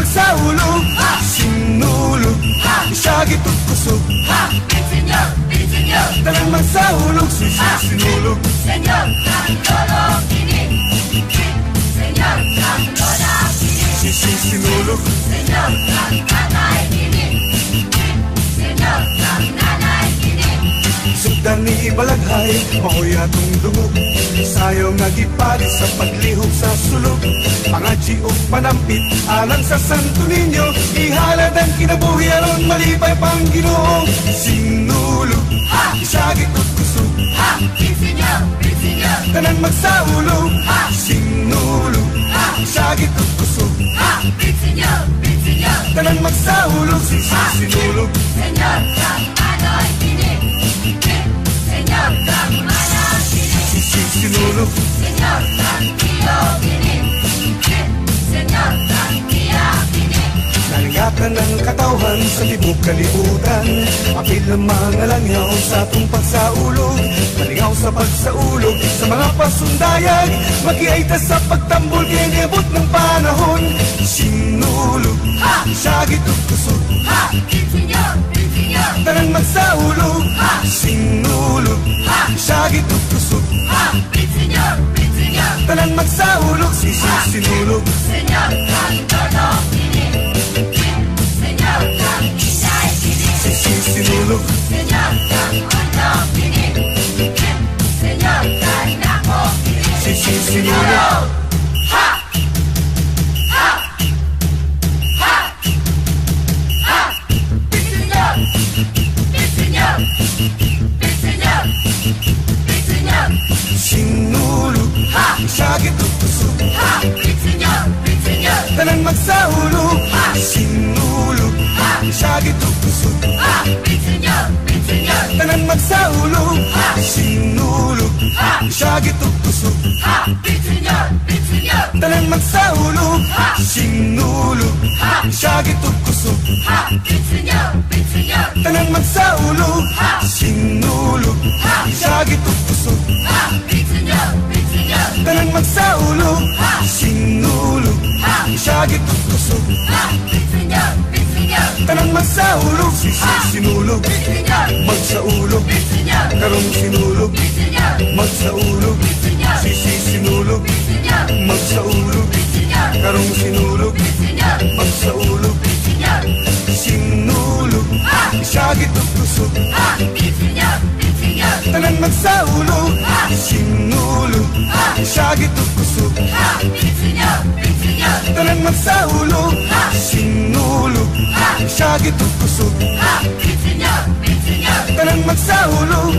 magsaulog, sinulog, isyagi kusog. Senyor, senyor, Tanang magsaulog, sinulog. Senyor, kang lolo kini. Senyor, kang lola kini. Sinulog. Senyor, kang nanay kini. Senyor, kang nanay kini. Sugdan ni Ibalaghay, maoy atong dungog. Sayaw nagipali sa paglihog sa sulog. Mga chiok panampit, alang sa Santo Niño. Ihalad ang kinabuhi aron malipay pang Ginoo. Sinulog, isyagi kusog. Senyor, senyor, Tanang magsaulog, sinulog, isyagi kusog. senyor, senyor, Tanang magsaulog, sinulog. Senyor, kang anoy kini. Senyor, kang manay kini. Sinulog. Senyor, kang tiyo kini. Senyor, kang tiya kini. Nalingatan ng katawhan sa tibok kalibutan. Apil ng mga langyaw sa atong pagsaulog. Malingaw sa pagsaulog sa mga pasundayag. Magiaita sa pagtambol kay niabot ng panahon. Sinulog, isyagi kusog. Senyor, senyor, Tanang magsaulog, sinulog, isyagi kusog. senyor, senyor, Tanang magsaulog, sinulog. Senyor, kang lolo kini. Senyor, kang inay kini. Sinulog. Senyor, kang ulo kini. Senyor, kang nako kini. Sinulog. Ha! Ha! Ha! Ha! Senyor! Senyor! Senyor! Senyor! Sinulog, isyagi kusog. Senyor! Senyor! Tanang magsaulog, sinulog, isyagi kusog. Senyor! Senyor! Tanang magsaulog, sinulog, isyagi kusog. Senyor! Senyor! Tanang magsaulog, sinulog, isyagi kusog. Senyor! Senyor! Tanang magsaulog, sinulog, isyagi kusog. Senyor! Senyor! Tanang magsaulog, sinulog, isyagi kusog. Senyor! Senyor! Tanang magsaulog, sinulog, Senyor! magsaulog, Senyor! karong sinulog, Senyor! magsaulog, Senyor! sinulog, Senyor! magsaulog, Senyor! karong sinulog, Senyor! magsaulog, Senyor! sinulog, isyagi kusog. Senyor! Senyor! Tanang magsaulog, sinulog, isyagi kusog. Senyor! Senyor! Tanang magsaulog, sinulog, isyagi kusog. Senyor! Senyor! Tanang magsaulog,